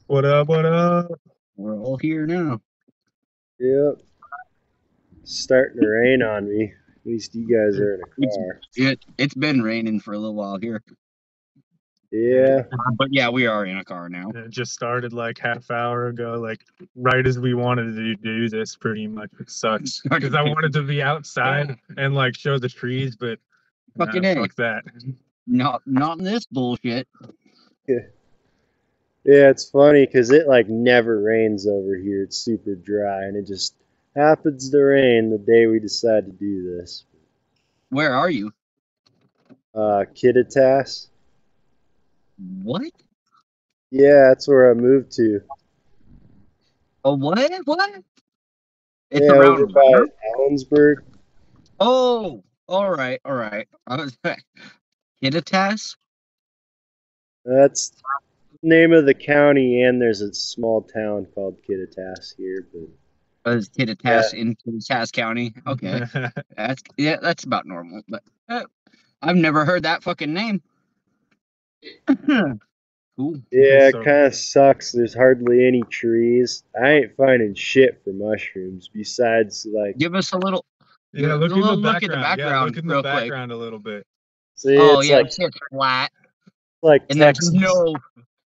What up? What up? We're all here now. Yep. It's starting to rain on me. At least you guys are in a It's car. it's been raining for a little while here, Yeah. but yeah, we are in a car now. It just started like half hour ago, like right as we wanted to do this. Pretty much, it sucks because I wanted to be outside and like show the trees, but Fucking A. fuck that. Not in this bullshit. Yeah, it's funny because it like never rains over here. It's super dry, and it just happens to rain the day we decide to do this. Where are you? Kittitas. What? Yeah, that's where I moved to. Oh, what? What? It's Yeah, over around by where? Ellensburg. Oh, all right, all right. I was Kittitas? That's the name of the county, and there's a small town called Kittitas here. But yeah, Kittitas in Kittitas County. Okay, that's about normal. But I've never heard that fucking name. Cool. yeah, it So kind of sucks. There's hardly any trees. I ain't finding shit for mushrooms besides like, Give us a little. yeah, Give us look a in the little look at the background. Yeah, look background in the real quick. background a little bit. see, Oh it's yeah, like shit's flat, and there's Texas. no.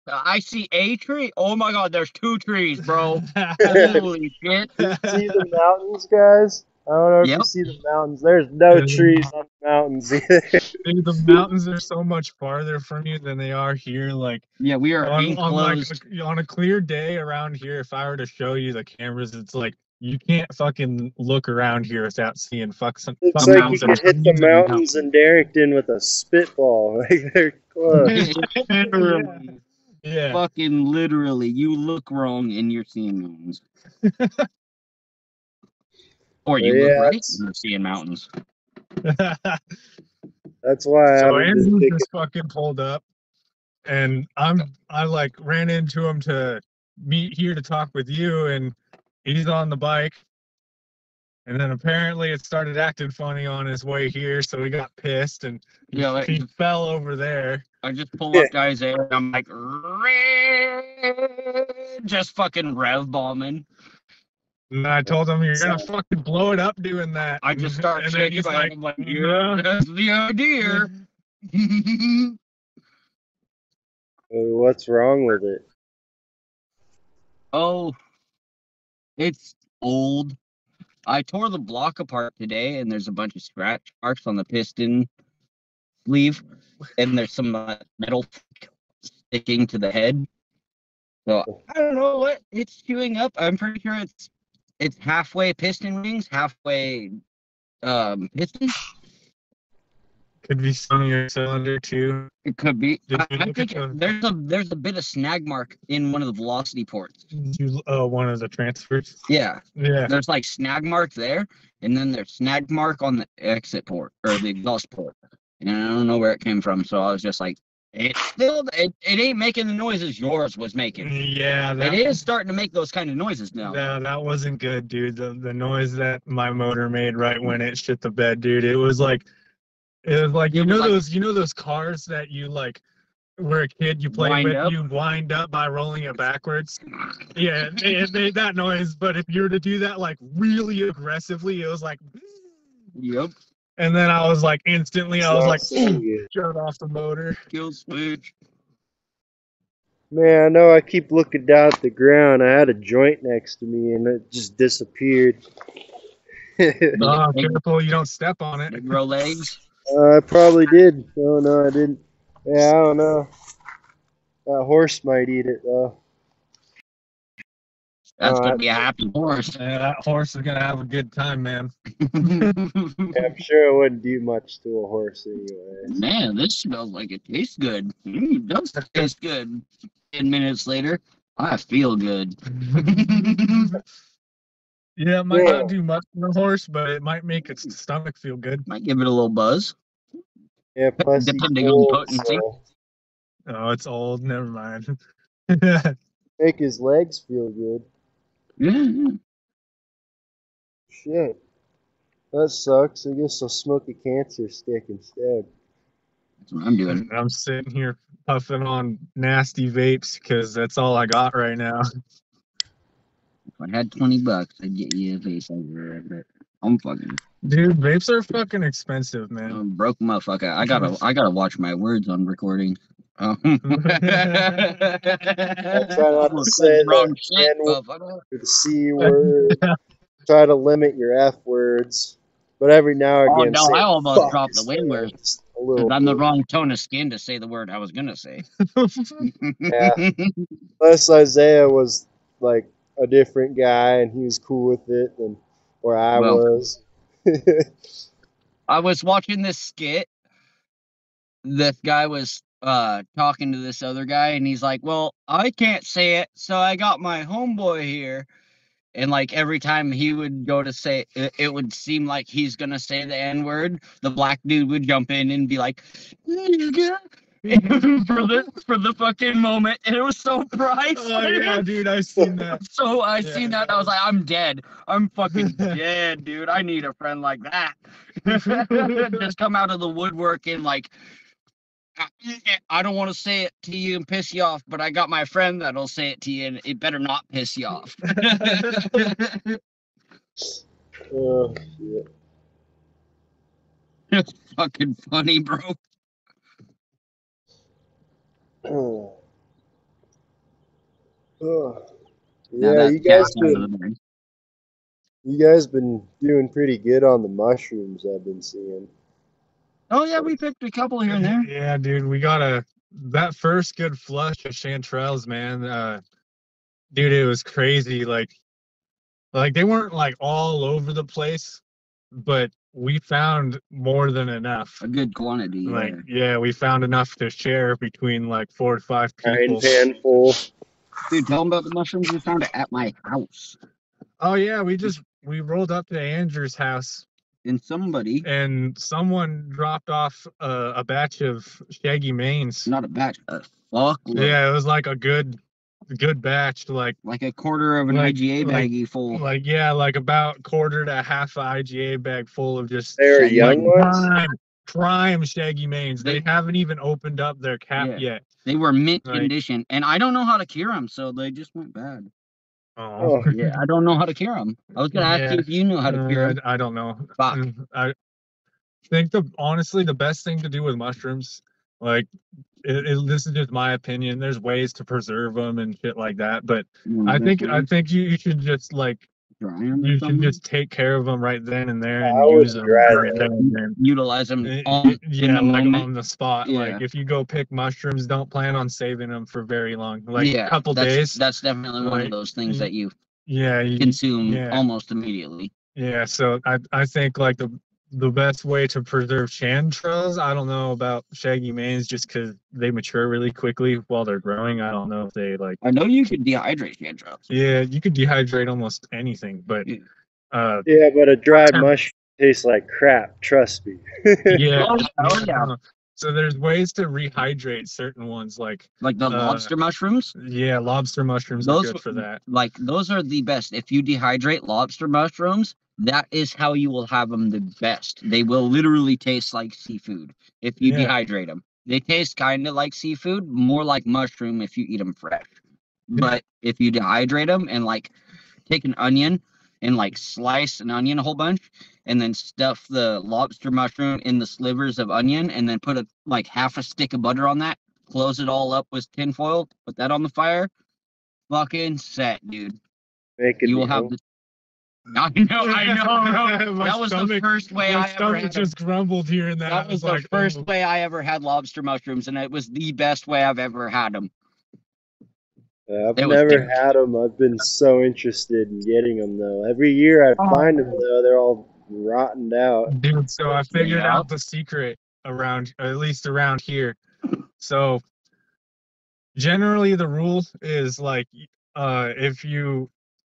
I see a tree. Oh my god, there's two trees, bro. Holy shit. See the mountains, guys? I don't know if Yep. you see the mountains. There's no trees on the mountains either. Dude, the mountains are so much farther from you than they are here. Like Yeah, we are on like enclosed. on a clear day around here, if I were to show you the cameras, it's like you can't fucking look around here without seeing some Looks fuck like you mountains and could hit the trees and mountains in Darrington with a spitball. Like they're close. Literally, Yeah. fucking literally, you look wrong and you're seeing mountains, or But you look yeah, right and you're seeing mountains. that's why I So haven't been Andrew thinking. just fucking pulled up, and I like ran into him to meet here to talk with you, and he's on the bike, and then apparently it started acting funny on his way here, so he got pissed and Yeah, like, he fell over there. I just pull up to Isaiah and I'm like, just fucking rev bombing. And I told him you're gonna fucking blow it up doing that. I just start and then shaking he's my head. I'm like, yeah, "No." that's the idea. What's wrong with it? Oh, it's old. I tore the block apart today, and there's a bunch of scratch marks on the piston sleeve, and there's some metal sticking to the head. So I don't know what it's chewing up. I'm pretty sure it's halfway piston rings, halfway piston. Could be some of your cylinder too. It could be. Did you I look think at there's a bit of snag mark in one of the velocity ports. one of the transfers? Yeah, Yeah. there's like snag mark there, and then there's snag mark on the exit port or the exhaust port, and I don't know where it came from. So I was just like, it ain't making the noises yours was making. Yeah, It is starting to make those kind of noises now. that wasn't good, dude. The noise that my motor made right when it shit the bed, dude. It was like those cars that you like were a kid you played Wind with, up. you wind up by rolling it backwards. Yeah, it made that noise, but if you were to do that like really aggressively, it was like, Yep. and then I was like instantly, I was like, Good. shut off the motor. Kill switch. Man, I know I keep looking down at the ground. I had a joint next to me and it just disappeared. Oh, careful, you don't step on it. They grow legs. I probably did. Oh no, I didn't. Yeah, I don't know. That horse might eat it though. That's Oh, gonna be a happy horse. Yeah, that horse is gonna have a good time, man. I'm sure it wouldn't do much to a horse anyway. Man, this smells like it tastes good. It does taste good. 10 minutes later, I feel good. Yeah, it might not do much to the horse, but it might make its stomach feel good. Might give it a little buzz. Yeah, plus he's Depending on old, potency. so Oh, it's old. Never mind. make his legs feel good. Yeah. Shit. That sucks. I guess I'll smoke a cancer stick instead. That's what I'm doing. And I'm sitting here puffing on nasty vapes because that's all I got right now. If I had $20, I'd get you a face over it. But I'm fucking Dude, vapes are fucking expensive, man. broke motherfucker. I gotta watch my words on recording. I try not to say the wrong shit, N word motherfucker. or the C word. Try to limit your F words, but every now and Oh again, no, say I almost fuck dropped the is wind words. just a little I'm the bit. wrong tone of skin to say the word I was gonna say. Yeah. Plus, Isaiah was like a different guy, and he was cool with it than where I Well, was. I was watching this skit. This guy was talking to this other guy, and he's like, well, I can't say it, so I got my homeboy here. And like every time he would go to say it, it would seem like he's gonna say the N-word. The black dude would jump in and be like, nigga, for the fucking moment, and it was so priceless. Oh yeah, dude, I seen that. So I seen that, I was like, I'm dead. I'm fucking dead, dude. I need a friend like that. Just come out of the woodwork and like, I don't want to say it to you and piss you off, but I got my friend that'll say it to you, and it better not piss you off. Oh, shit. It's fucking funny, bro. Oh. Now Yeah, that's you guys been doing pretty good on the mushrooms I've been seeing. Oh yeah, we picked a couple here and there. Yeah, dude, we got that first good flush of chanterelles, man. Dude, it was crazy. Like they weren't like all over the place, but we found more than enough. A good quantity. Like, yeah, we found enough to share between like 4 to 5 people. Pan full. Dude, tell them about the mushrooms we found at my house. Oh yeah, we rolled up to Andrew's house. And someone dropped off a batch of shaggy mains. Not a batch, a fuck. Yeah, it was like a good batch, like a quarter of an IGA baggie full. Like about quarter to half an IGA bag full of just they were young ones. Prime shaggy mains. They haven't even opened up their cap yet. They were mint condition, and I don't know how to cure them, so they just went bad. Oh yeah, I don't know how to cure them. I was gonna ask you if you knew how to cure them. I don't know. Fuck. I think honestly the best thing to do with mushrooms, like this is just my opinion. There's ways to preserve them and shit like that, but I think you should just like dry them. You should just take care of them right then and there and use them. Utilize them on the spot. Yeah. Like if you go pick mushrooms, don't plan on saving them for very long. Like a couple days. That's definitely one of those things that you you consume almost immediately. Yeah, so I think like the best way to preserve chanterelles, I don't know about shaggy mains just because they mature really quickly while they're growing. I don't know if they like. I know you could dehydrate chanterelles. Yeah, you could dehydrate almost anything, but but a dried mushroom tastes like crap. Trust me. Yeah. So there's ways to rehydrate certain ones, like the lobster mushrooms. Yeah, lobster mushrooms are good for that. Like those are the best. If you dehydrate lobster mushrooms, that is how you will have them the best. They will literally taste like seafood if you dehydrate them. They taste kind of like seafood, more like mushroom if you eat them fresh. But if you dehydrate them and like take an onion and like slice an onion a whole bunch and then stuff the lobster mushroom in the slivers of onion and then put half a stick of butter on that, close it all up with tinfoil, put that on the fire, fucking set, dude. You will have the I know. That was the first way I ever had. Just grumbled here and that was the first way I ever had lobster mushrooms, and it was the best way I've ever had them. I've never had them. I've been so interested in getting them though. Every year I find them though, they're all rotted out. Dude, so I figured out the secret at least around here. So generally the rule is like if you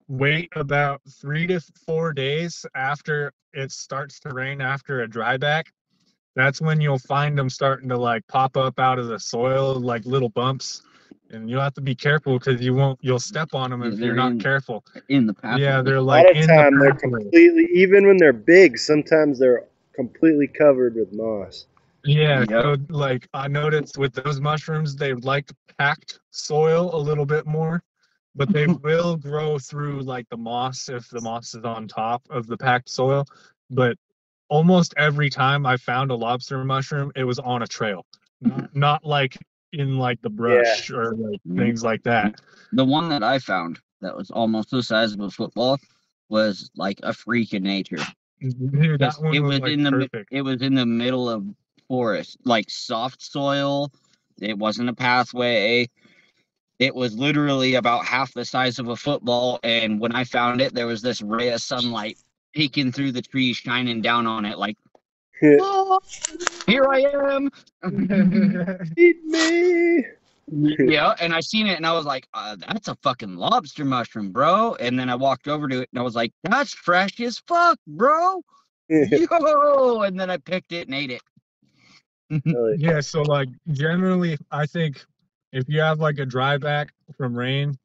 wait about 3 to 4 days after it starts to rain after a dryback, that's when you'll find them starting to like pop up out of the soil like little bumps, and you'll have to be careful because you'll step on them if you're not careful. In the pathway. Yeah, they're like a lot of time they're completely, even when they're big, sometimes they're completely covered with moss. Yeah, Yep. so like I noticed with those mushrooms, they like packed soil a little bit more, but they will grow through like the moss if the moss is on top of the packed soil. But almost every time I found a lobster mushroom, it was on a trail, not like in like the brush or like things like that. The one that I found that was almost the size of a football was like a freak of nature. Dude, that one It was was like in the perfect. it was in the middle of forest, like soft soil. It wasn't a pathway. It was literally about half the size of a football, and when I found it, there was this ray of sunlight peeking through the trees, shining down on it, like, oh, here I am. Eat me. Yeah, and I seen it, and I was like, that's a fucking lobster mushroom, bro. And then I walked over to it, and I was like, that's fresh as fuck, bro. Yo! And then I picked it and ate it. Yeah, so like generally, I think if you have like a dry back from rain,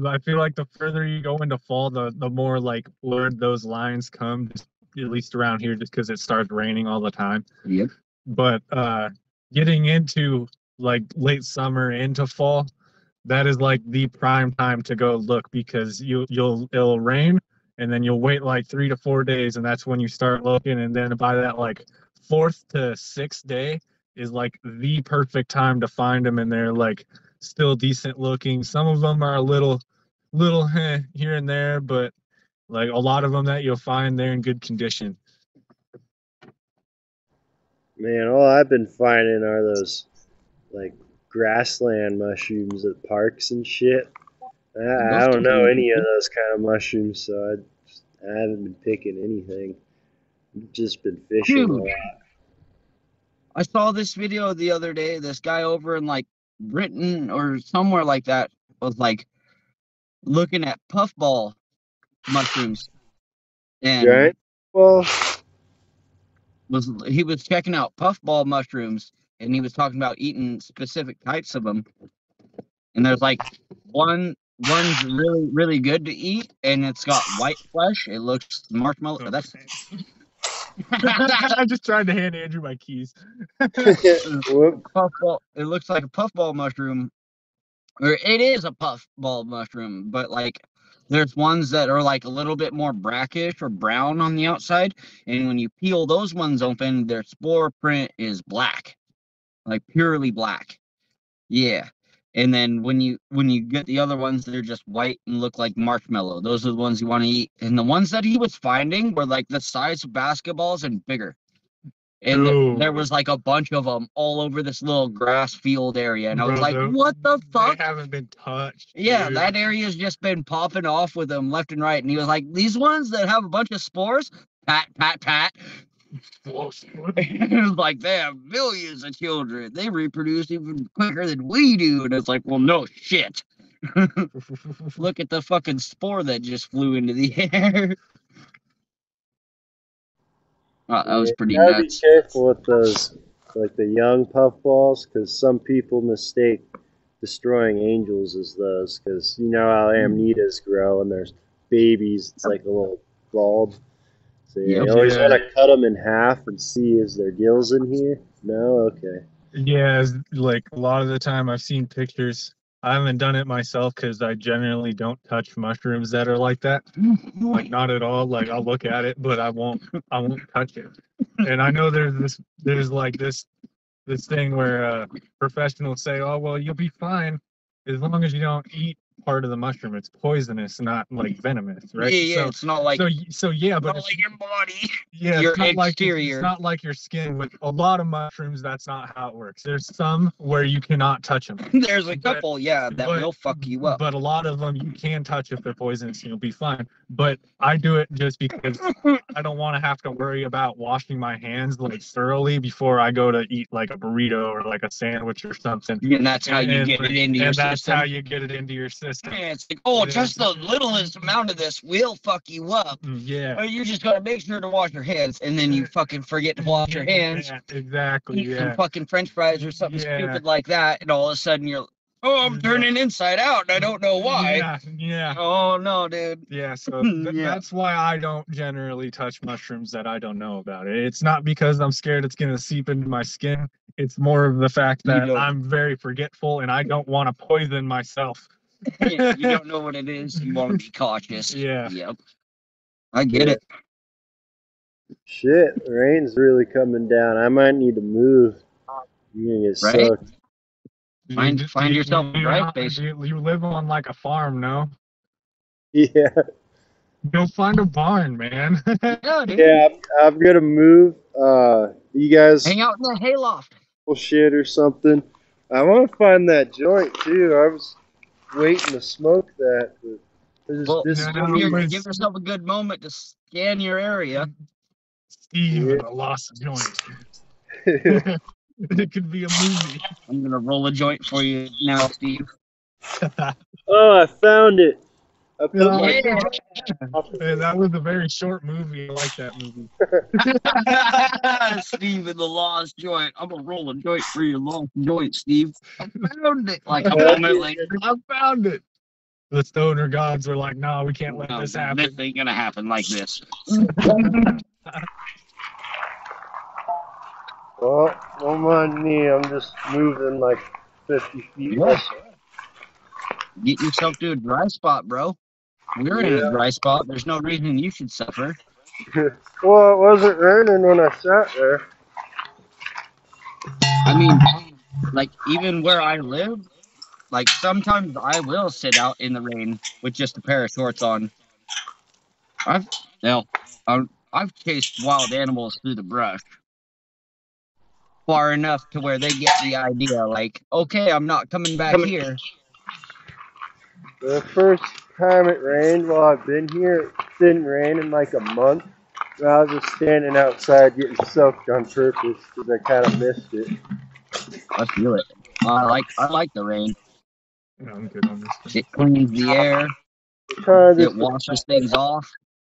I feel like the further you go into fall, the more like blurred those lines come, just, at least around here, just because it starts raining all the time. Yep. But getting into like late summer into fall, that is like the prime time to go look because it'll rain and then you'll wait like 3 to 4 days and that's when you start looking, and then by that like 4th to 6th day is like the perfect time to find them, and they're like still decent looking. Some of them are a little here and there, but like a lot of them that you'll find, they're in good condition. Man, all I've been finding are those like grassland mushrooms at parks and shit. I don't know any of those kind of mushrooms, so I haven't been picking anything. I've just been fishing a lot. I saw this video the other day. This guy over in like Britain or somewhere like that was like looking at puffball mushrooms, and Right? Well, he was checking out puffball mushrooms, and he was talking about eating specific types of them. And there's like one's really really good to eat, and it's got white flesh. It looks marshmallow. That's I just tried to hand Andrew my keys. puffball. It looks like a puffball mushroom, or it is a puffball mushroom, but like there's ones that are like a little bit more brackish or brown on the outside, and when you peel those ones open, their spore print is black, like purely black. Yeah. And then when you get the other ones, they're just white and look like marshmallow. Those are the ones you want to eat. And the ones that he was finding were like the size of basketballs and bigger. And there was like a bunch of them all over this little grass field area. And I was like, what the fuck? They haven't been touched. Yeah, dude. that area's just been popping off with them left and right. And he was like, these ones that have a bunch of spores, pat, pat, pat. It was like, they have millions of children. They reproduce even quicker than we do. And it's like, well, no shit. Look at the fucking spore that just flew into the air. That was pretty nuts. Be careful with those, like the young puffballs, because some people mistake destroying angels as those, because you know how amanitas grow and there's babies. It's like a little bulb. So you always want to cut them in half and see is there gills in here. No, okay. Yeah, like a lot of the time I've seen pictures. I haven't done it myself because I generally don't touch mushrooms that are like that. Like not at all. Like I'll look at it, but I won't touch it. And I know there's like this thing where professionals say, oh well, you'll be fine as long as you don't eat part of the mushroom. It's poisonous, not like venomous, right? Yeah, so, it's not like so yeah, but not like your body. Yeah, your it's not exterior. It's not like your skin. With a lot of mushrooms, that's not how it works. There's some where you cannot touch them. There's a couple, that will fuck you up. But a lot of them you can touch if they're poisonous, and you'll be fine. But I do it just because I don't want to have to worry about washing my hands like thoroughly before I go to eat like a burrito or like a sandwich or something. And that's how you get it into your system. That's how you get it into your system. Yeah, it's like, oh, just the littlest amount of this will fuck you up. Yeah. Or you're just gonna make sure to wash your hands, and then you fucking forget to wash your hands. Yeah, exactly. Eat some fucking French fries or something stupid like that, and all of a sudden you're Oh, I'm turning inside out, and I don't know why. Yeah. Oh, no, dude. Yeah, so Yeah. that's why I don't generally touch mushrooms that I don't know about. It's not because I'm scared it's going to seep into my skin. It's more of the fact that I'm very forgetful and I don't want to poison myself. You don't know what it is. You want to be cautious. Yeah. Yep. I get it. Shit, rain's really coming down. I might need to move. I'm gonna get Right? soaked. Find yourself a dry space. You live on like a farm, no? Yeah, Go find a barn, man. Yeah, dude. yeah. I'm gonna move. You guys Hang out in the hayloft. shit or something. I want to find that joint too. I was waiting to smoke that, but there's Well, this give yourself a good moment to scan your area. Steve Yeah. and the Lost Joint. It could be a movie. I'm gonna roll a joint for you now, Steve. Oh, I found it. I put my Yeah, that was a very short movie. I like that movie. Steve and the Lost Joint. I'm gonna roll a joint for your lost joint, Steve. I found it. Like a moment later. I found it. The stoner gods were like, no, we can't let No, this happen. This ain't gonna happen like this. Well, don't mind me. I'm just moving like 50 feet. Yeah. Get yourself to a dry spot, bro. We're in a dry spot. There's no reason you should suffer. Well, it wasn't raining when I sat there. I mean, like, even where I live, like, sometimes I will sit out in the rain with just a pair of shorts on. I've chased wild animals through the brush far enough to where they get the idea, like, okay, I'm not coming back here. The first time it rained while I've been here, it didn't rain in like a month. I was just standing outside getting soaked on purpose because I kind of missed it. I feel it. I like the rain. Yeah, I'm good on this thing. It cleans the air. Kind of It washes things off.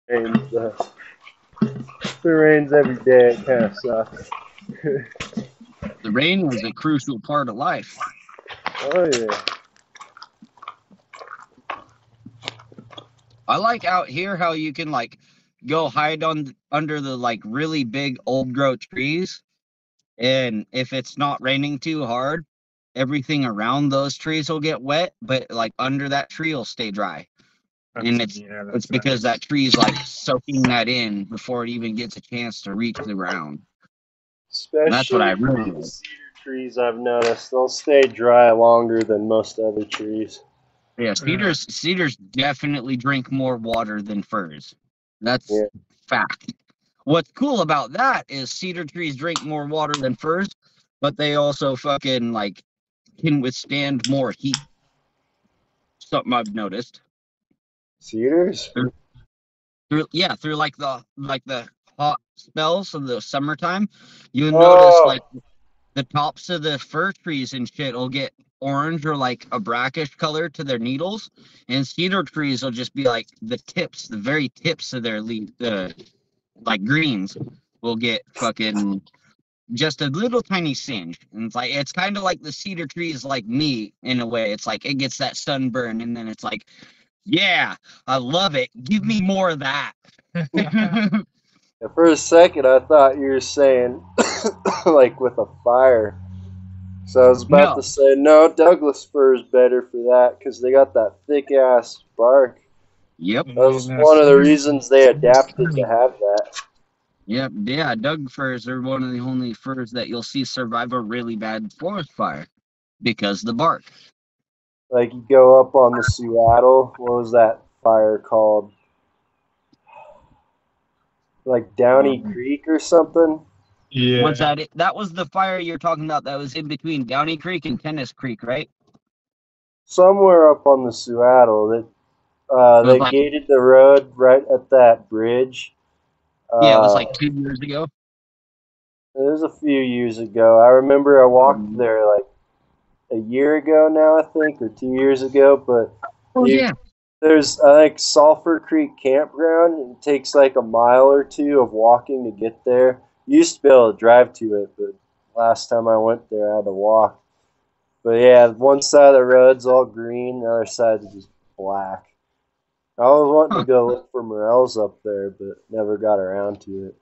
rains. If it rains every day, it kind of sucks. The rain is a crucial part of life. Oh yeah. I like out here how you can like go hide under the like really big old growth trees, and if it's not raining too hard, everything around those trees will get wet, but like under that tree will stay dry. And it's because that tree's like soaking that in before it even gets a chance to reach the ground. Especially That's what I really like. cedar trees, I've noticed they'll stay dry longer than most other trees. Yeah, cedars definitely drink more water than firs. That's fact. What's cool about that is cedar trees drink more water than firs, but they also fucking like can withstand more heat. Something I've noticed. Cedars? Through like the hot spells of the summertime, you notice like the tops of the fir trees and shit will get orange or like a brackish color to their needles, and cedar trees will just be like the very tips of their leaves, like greens, will get fucking just a little tiny singe. And it's kind of like the cedar tree is like me in a way. It's like it gets that sunburn, and then it's like, yeah, I love it. Give me more of that. For a second, I thought you were saying like with a fire. So I was about to say, no, Douglas fir is better for that because they got that thick ass bark. Yep. That was one of the reasons they adapted to have that. Yep. Yeah, Doug firs are one of the only firs that you'll see survive a really bad forest fire because the bark. Like you go up on the Seattle, what was that fire called? Like Downey Creek or something? Yeah. Was that it? That was the fire you're talking about that was in between Downey Creek and Tennis Creek, right? Somewhere up on the Seattle. They gated the road right at that bridge. Yeah, it was like 2 years ago. It was a few years ago. I remember I walked there like a year ago now, I think, or 2 years ago. But there's Sulphur Creek Campground, and it takes like a mile or two of walking to get there. You used to be able to drive to it, but last time I went there, I had to walk. But yeah, one side of the road's all green, the other side's just black. I was wanting to go look for morels up there, but never got around to it.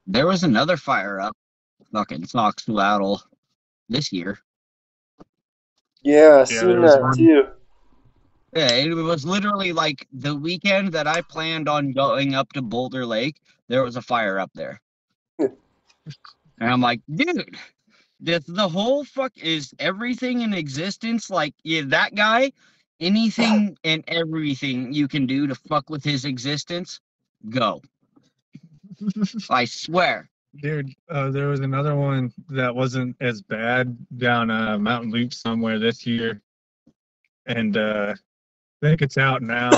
There was another fire up fucking Foxwaddle this year. Yeah, I seen that too. Yeah, it was literally like the weekend that I planned on going up to Boulder Lake, there was a fire up there. And I'm like, dude, the whole is everything in existence, like, yeah, that guy, anything and everything you can do to fuck with his existence, go. I swear. Dude, there was another one that wasn't as bad down Mountain Loop somewhere this year. And I think it's out now.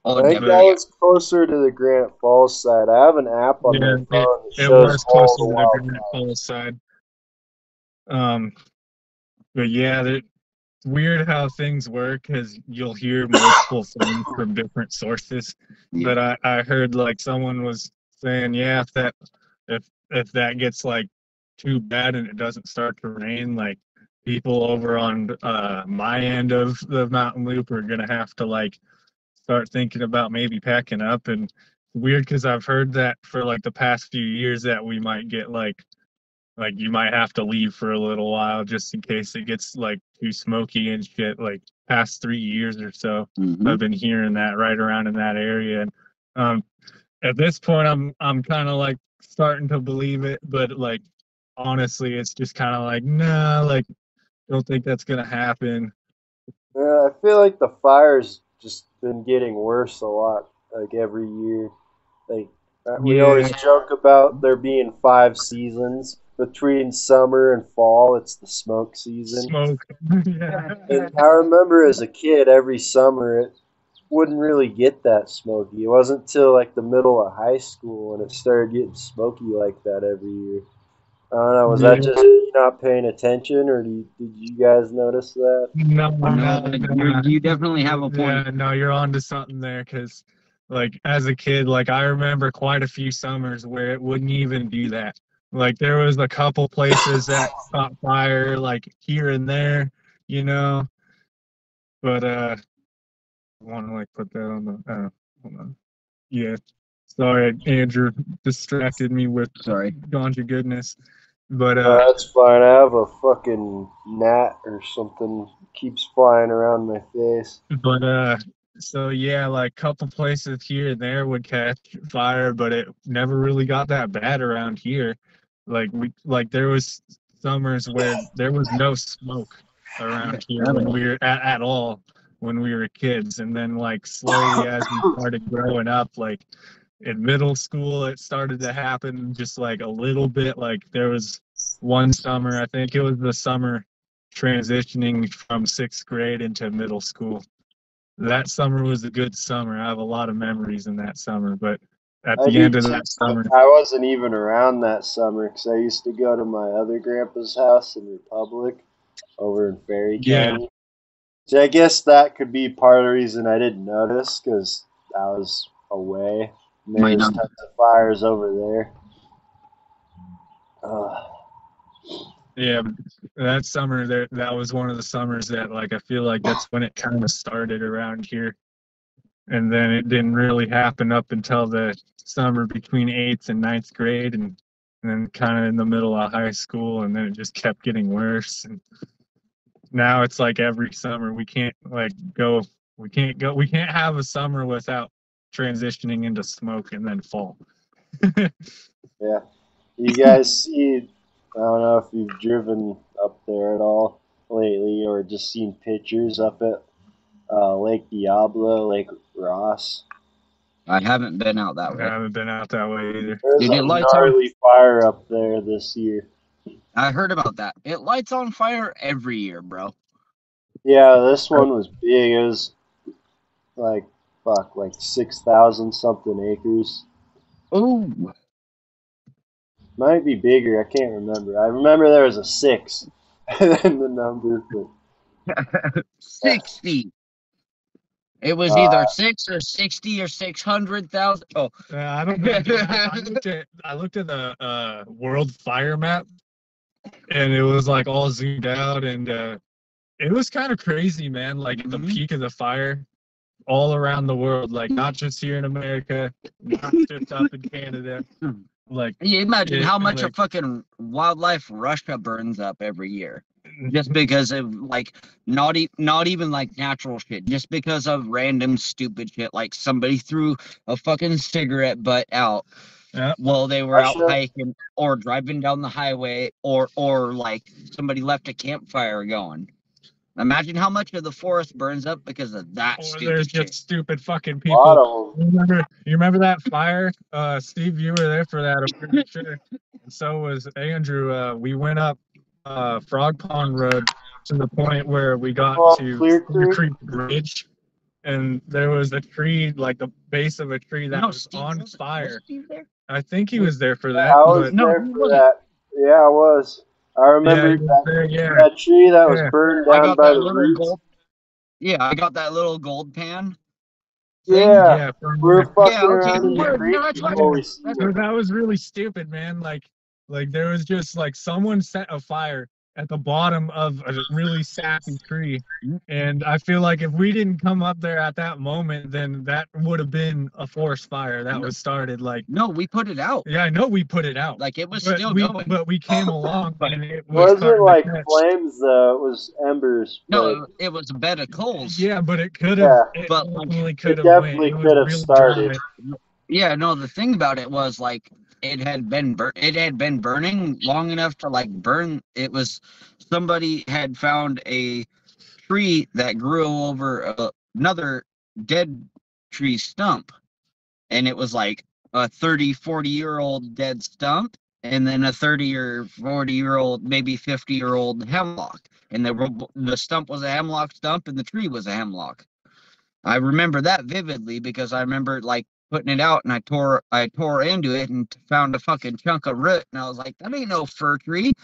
I think that was closer to the Granite Falls side. I have an app on my phone that shows it was closer to the wildfires. Granite Falls side. But yeah, it's weird how things work because you'll hear multiple things from different sources. Yeah. But I heard like someone was saying, yeah, if that gets like too bad and it doesn't start to rain, like people over on my end of the Mountain Loop are gonna have to like start thinking about maybe packing up. And weird because I've heard that for like the past few years that we might get like you might have to leave for a little while just in case it gets like too smoky and shit. Like past 3 years or so, I've been hearing that right around in that area. And at this point, I'm kind of like starting to believe it, but like honestly, it's just kind of like nah, like don't think that's gonna happen. I feel like the fire's just been getting worse a lot, like every year. Like we always joke about there being 5 seasons. Between summer and fall, it's the smoke season. Smoke. Yeah. And I remember as a kid, every summer it wouldn't really get that smoky. It wasn't until like the middle of high school when it started getting smoky like that every year. I don't know. Was that just you not paying attention, or did you guys notice that? No, you definitely have a point. Yeah, no, you're onto something there because, like, as a kid, like I remember quite a few summers where it wouldn't even do that. Like there was a couple places that caught fire, like here and there, you know. But I want to like put that on the. Hold on. Yeah, sorry, Andrew distracted me with ganja goodness. But that's fine. I have a fucking gnat or something keeps flying around my face. But so yeah, like a couple places here and there would catch fire, but it never really got that bad around here. Like there was summers where there was no smoke around here when we were at all when we were kids, and then like slowly as we started growing up, like in middle school it started to happen just like a little bit. Like there was one summer, I think it was the summer transitioning from 6th grade into middle school. That summer was a good summer. I have a lot of memories in that summer, but at the end of that summer, I wasn't even around that summer because I used to go to my other grandpa's house in Republic over in Ferry County. So I guess that could be part of the reason I didn't notice because I was away. There's tons of fires over there. Yeah, that summer that was one of the summers that like I feel like that's when it kind of started around here, and then it didn't really happen up until the summer between 8th and 9th grade, and then kind of in the middle of high school, and then it just kept getting worse. And now it's like every summer we can't have a summer without transitioning into smoke and then fall. Yeah, you guys see. I don't know if you've driven up there at all lately or just seen pictures up at Lake Diablo, Lake Ross. I haven't been out that way. I haven't been out that way either. There's a gnarly fire up there this year. I heard about that. It lights on fire every year, bro. Yeah, this one was big. It was like 6,000 something acres. Ooh. Might be bigger. I can't remember. I remember there was a 6 in the number. But 60. It was either 6 or 60 or 600,000. Oh, I don't know. I looked at the World Fire Map, and it was like all zoomed out, and it was kind of crazy, man. Like at the peak of the fire, all around the world, like not just here in America, not just up in Canada. Like, you imagine how much like, a fucking wildlife Russia burns up every year, just because of like not even like natural shit, just because of random stupid shit, like somebody threw a fucking cigarette butt out while they were out hiking or driving down the highway, or like somebody left a campfire going. Imagine how much of the forest burns up because of that stupid there's shit. just stupid fucking people. You remember that fire? Steve, you were there for that, I'm pretty sure. And so was Andrew. We went up Frog Pond Road to the point where we got to Clear Creek Bridge, and there was a tree, like the base of a tree that was Steve on fire. I think he was there for that. I was there for that. Yeah, I was. I remember that tree that was burned down by the roots. I got that little gold pan. Yeah, we're fucking around in the creek before we see it. That was really stupid, man. Like there was just like someone set a fire at the bottom of a really sappy tree, and I feel like if we didn't come up there at that moment, then that would have been a forest fire that was started. Like, no, we put it out. Yeah, I know we put it out. Like it was still going, but we came along, and it wasn't like flames though. It was embers. No, it was a bed of coals. Yeah, but it could have. Yeah, it definitely could have started. Yeah, no. The thing about it was like it had been burning long enough to like burn. It was somebody had found a tree that grew over another dead tree stump, and it was like a 30-40-year-old dead stump, and then a 30 or 40-year-old, maybe 50-year-old hemlock, and the stump was a hemlock stump and the tree was a hemlock. I remember that vividly because I remember like putting it out, and I tore into it and found a fucking chunk of root, and I was like, that ain't no fir tree,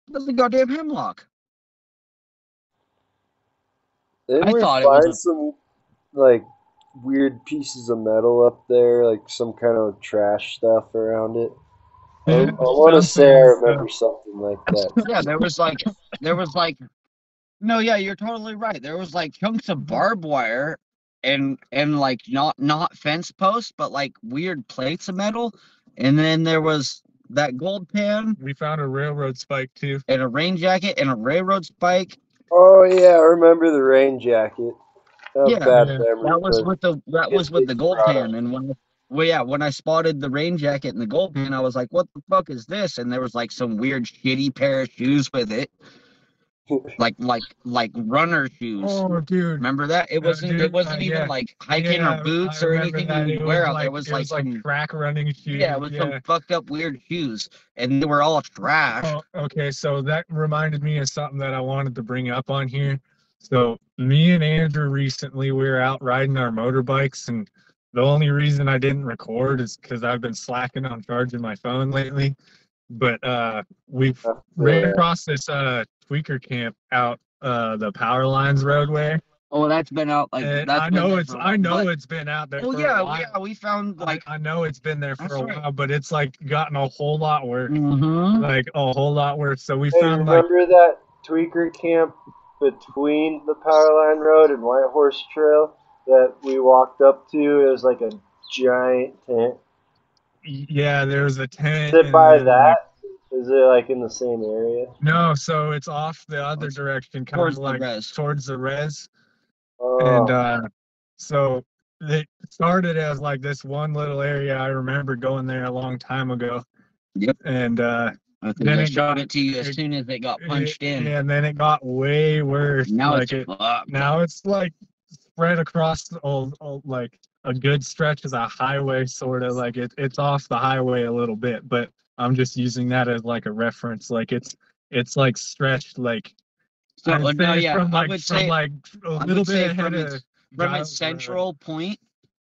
that's a goddamn hemlock. I thought it was some like weird pieces of metal up there, like some kind of trash stuff around it. I want to say I remember something like that. Yeah, there was like no, yeah, you're totally right. There was like chunks of barbed wire and like not fence posts, but like weird plates of metal. And then there was that gold pan. We found a railroad spike too. And a rain jacket and a railroad spike. Oh yeah, I remember the rain jacket. That was with the gold pan. And when I spotted the rain jacket and the gold pan, I was like, what the fuck is this? And there was like some weird shitty pair of shoes with it. like runner shoes. Oh, dude! Remember that? It wasn't even like hiking or boots or anything you wear out. It was like track running shoes. Yeah, it was some fucked up weird shoes, and they were all trash. Oh, okay, so that reminded me of something that I wanted to bring up on here. So me and Andrew recently, we were out riding our motorbikes, and the only reason I didn't record is because I've been slacking on charging my phone lately. But we've ran across this tweaker camp out the Power Lines roadway. Oh, that's been out like that's I know it's been out there. Oh for a while. Yeah, we found like I know it's been there for a while, but it's like gotten a whole lot worse. Mm-hmm. Like a whole lot worse. So we found remember that tweaker camp between the Power Line Road and White Horse Trail that we walked up to? It was like a giant tent. Yeah, there was a tent. Is it by that? Is it like in the same area? No, so it's off the other direction, kind of like towards the res. Oh. And so it started as like this one little area. I remember going there a long time ago. Yep. And then I showed it to you as soon as it got punched in. Yeah, and then it got way worse. Now like now it's like spread across like a good stretch of the highway, sort of like it's off the highway a little bit, but I'm just using that as like a reference. Like it's like stretched like so from its central point,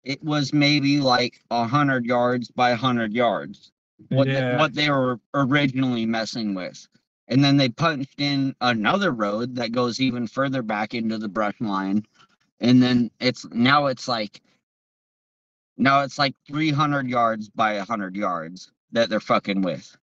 it was maybe like 100 yards by 100 yards. What they were originally messing with. And then they punched in another road that goes even further back into the brush line. And then it's like 300 yards by 100 yards that they're fucking with.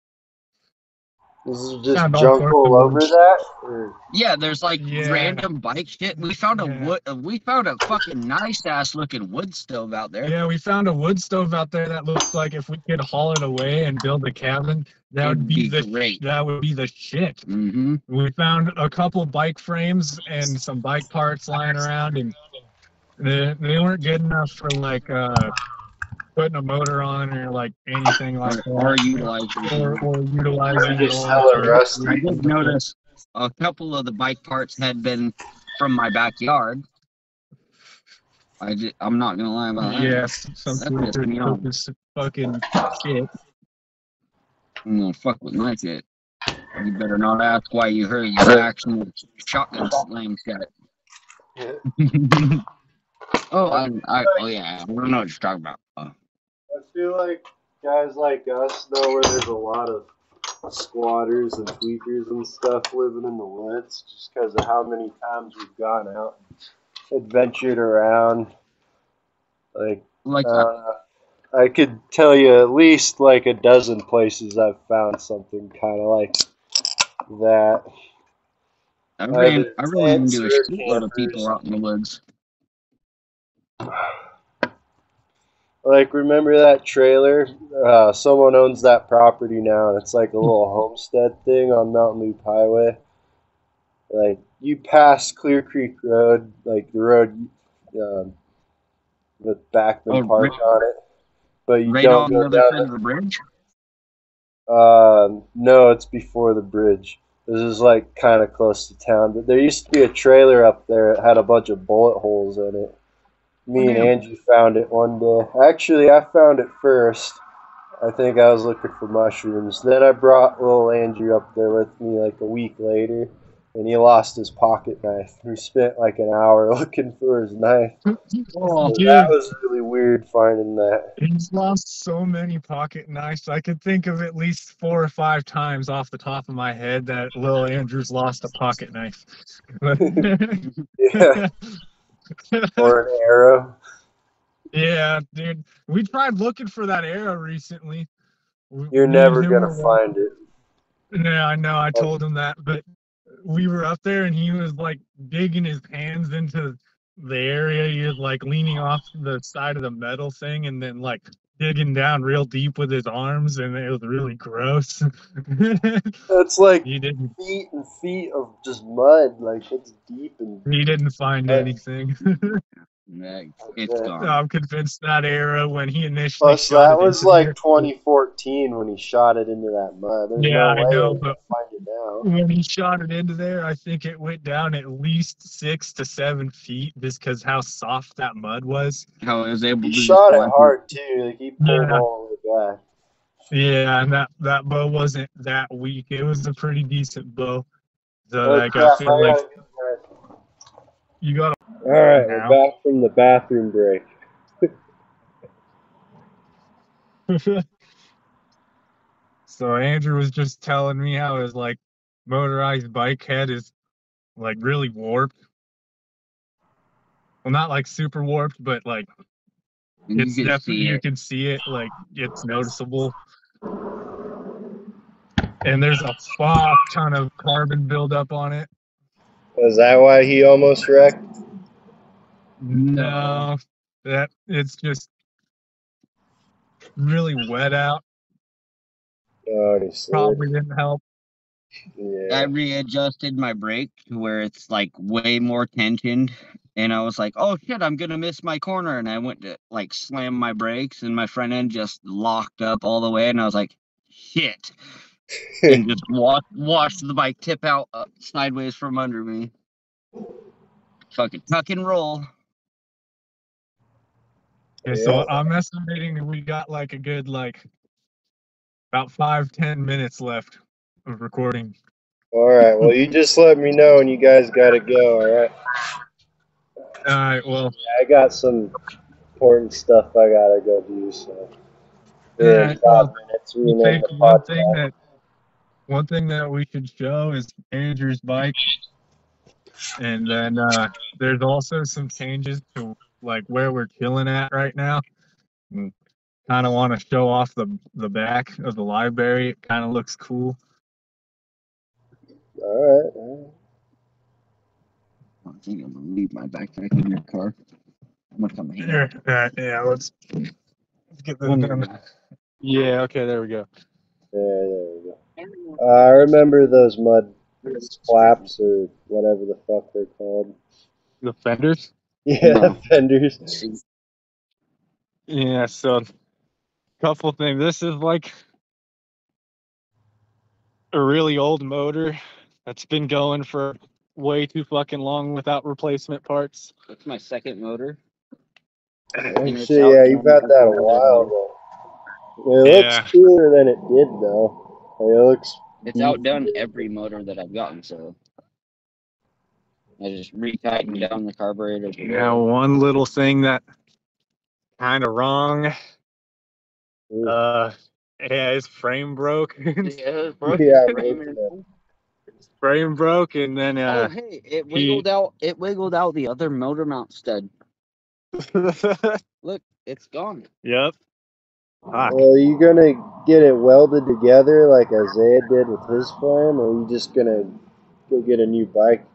This is just Found all junk sorts all of over woods. that? Or... Yeah, there's like Yeah. random bike shit. We found Yeah. we found a fucking nice ass looking wood stove out there. Yeah, we found a wood stove out there that looks like if we could haul it away and build a cabin, that would be great. That would be the shit. Mm-hmm. We found a couple bike frames and some bike parts lying around, and they weren't good enough for like putting a motor on or like anything like that, Or utilizing. or utilizing They're it just all. hella rusty. I did notice a couple of the bike parts had been from my backyard. I'm not gonna lie about that. Yes, some That pissed me off. this fucking shit. I'm gonna fuck with my shit. You better not ask why you heard the actual shotgun slam shut. Oh yeah, I don't know what you're talking about. I feel like guys like us know where there's a lot of squatters and tweakers and stuff living in the woods just because of how many times we've gone out and adventured around. I could tell you at least like a dozen places I've found something kind of like that. I ran into a shitload of people out in the woods. Like, remember that trailer? Someone owns that property now, and it's like a little homestead thing on Mountain Loop Highway. Like, you pass Clear Creek Road, like the road with Backman Park on it, but you don't go down side of the bridge? No, it's before the bridge. This is like kind of close to town, but there used to be a trailer up there that had a bunch of bullet holes in it. Me and Angie found it one day. Actually, I found it first. I think I was looking for mushrooms. Then I brought little Andrew up there with me like a week later, and he lost his pocket knife. We spent like an hour looking for his knife. Oh, So that was really weird finding that. He's lost so many pocket knives. I could think of at least 4 or 5 times off the top of my head that little Andrew's lost a pocket knife. Yeah. Or an arrow. Yeah, dude. We tried looking for that arrow recently. You're never going to find it. Yeah, I know. I told him that. But we were up there and he was like digging his hands into the area. He was like leaning off the side of the metal thing and then like digging down real deep with his arms. And it was really gross. That's like feet and feet of just mud. Like, it's deep. And he didn't find anything. It's gone. I'm convinced that arrow when he initially Plus, shot that was like 2014 when he shot it into that mud. There's no way I know, we're but find it now. when he shot it into there, I think it went down at least 6 to 7 feet just because how soft that mud was. How it was able to shot it hard too. Like, he pulled all the way back. Yeah, and that bow wasn't that weak. It was a pretty decent bow. So I feel like you got. All right, we're back from the bathroom break. So Andrew was just telling me how his like motorized bike head is like really warped. Well, not like super warped, but like it's definitely you can see it. Like it's noticeable. And there's a fuck ton of carbon buildup on it. Was that why he almost wrecked? No, that it's just really wet out. Probably didn't help. Yeah. I readjusted my brake to where it's like way more tensioned, and I was like, "Oh shit, I'm gonna miss my corner," and I went to like slam my brakes, and my front end just locked up all the way, and I was like, "Shit." And just watched the bike tip out sideways from under me. Fucking tuck and roll. Okay, so I'm estimating that we got like a good about 5-10 minutes left of recording. All right. Well, you just let me know when you guys got to go. All right. All right. Well, I got some important stuff I gotta go do. So. Yeah. Well, minutes, I think one thing that we should show is Andrew's bike, and then there's also some changes to like where we're chilling at right now. Kind of want to show off the back of the library. It kind of looks cool. All right. I think I'm gonna leave my backpack in your car. I'm gonna come hang Here, out. yeah, let's get this One done. minute. Yeah, okay, there we go. Yeah, there we go. I remember those mud flaps or whatever the fuck they're called. The fenders? Yeah, No. fenders. See, Yeah, so couple things. This is like a really old motor that's been going for way too fucking long without replacement parts. that's my second motor. And it's Actually, yeah, you've outdone had that a every other while motor. though. It looks Yeah. cooler than it did though. Like, it looks It's outdone every motor that I've gotten, so I just retightened down the carburetor. Now, one little thing that kind of wrong. Ooh. Yeah, his frame broke. Yeah, bro. Yeah, Frame right. and- Frame broke, and then Oh, hey, it wiggled out. It wiggled out the other motor mount stud. Look, it's gone. Yep. Fuck. Well, are you gonna get it welded together like Isaiah did with his frame, or are you just gonna go get a new bike?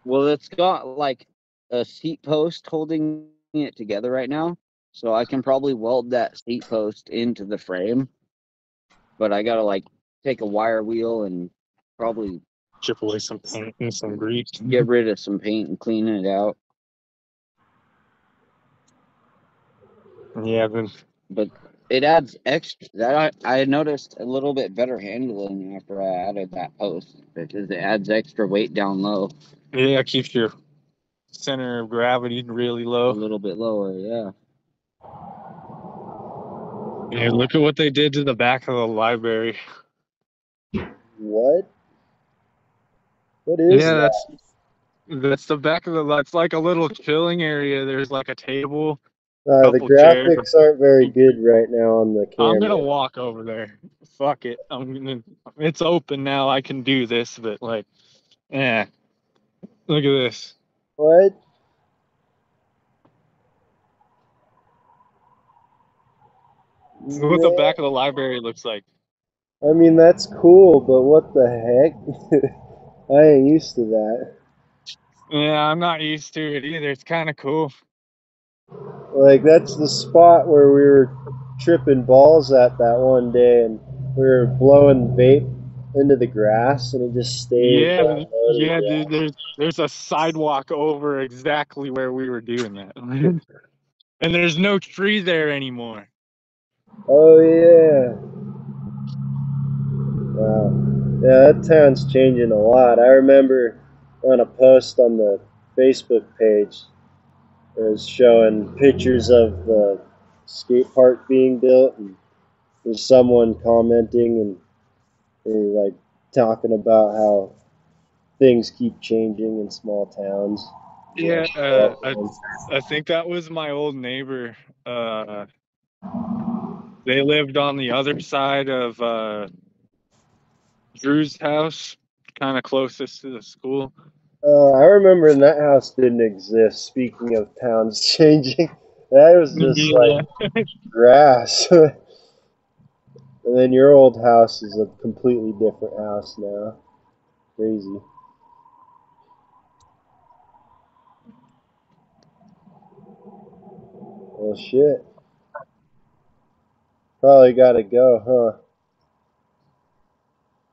Well, it's got like a seat post holding it together right now, so I can probably weld that seat post into the frame. But I gotta like take a wire wheel and probably Chip away some paint and some grease. get rid of some paint and clean it out. Yeah, then But it adds extra. That I noticed a little bit better handling after I added that post because it adds extra weight down low, yeah, keeps your center of gravity really a low. little bit lower. Yeah. Yeah, look at what they did to the back of the library. What? What is Yeah, that? that's the back of the. It's like a little chilling area. There's like a table, The couple chairs. graphics aren't very good right now on the I'm gonna camera. walk over there. Fuck it. I'm gonna. It's open now. I can do this, but like, yeah. Look at this. What? This is what the back of the library looks like. I mean, that's cool, but what the heck? I ain't used to that. Yeah, I'm not used to it either. It's kind of cool. Like, that's the spot where we were tripping balls at that one day, and we were blowing vape into the grass, and it just stayed Yeah, low to the dude. ground. There's a sidewalk over exactly where we were doing that, and there's no tree there anymore. Oh, yeah. Wow. Yeah, that town's changing a lot. I remember on a post on the Facebook page, it was showing pictures of the skate park being built, and there's someone commenting and they're like talking about how things keep changing in small towns. Yeah, I think that was my old neighbor. They lived on the other side of Drew's house, kind of closest to the school. I remember when that house didn't exist. Speaking of towns changing, that was just Yeah. like grass. And then your old house is a completely different house now. Crazy. Well, shit. Probably gotta go, huh?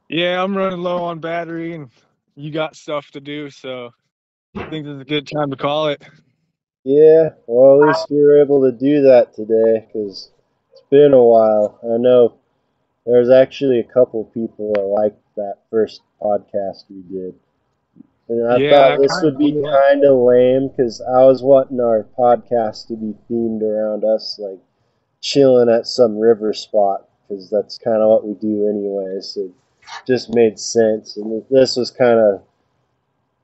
Yeah, I'm running low on battery, and you got stuff to do, so I think this is a good time to call it. Yeah, well, at least we were able to do that today, because it's been a while. I know there's actually a couple people that liked that first podcast we did. And I Yeah, thought this would be kind of lame, because I was wanting our podcast to be themed around us, like, chilling at some river spot, because that's kind of what we do anyway, so it just made sense. And this was kind of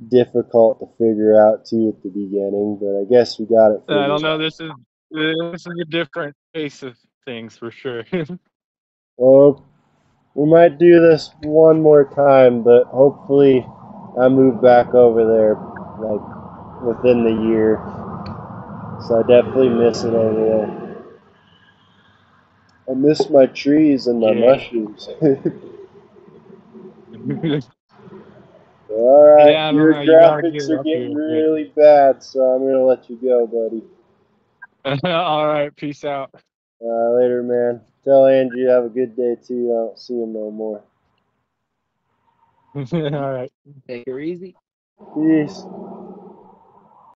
difficult to figure out too at the beginning, but I guess we got it I figured don't know. out. This is a different pace of things for sure. Well, we might do this one more time, but hopefully I move back over there like within the year. So I definitely miss it over there. I miss my trees and my Yeah. mushrooms. All right, Yeah, I don't your know. You gotta graphics get it are up getting here. really bad, so I'm gonna let you go, buddy. All right, peace out. Later, man. Tell Angie you have a good day too. I don't see him no more. All right. Take her easy. Peace.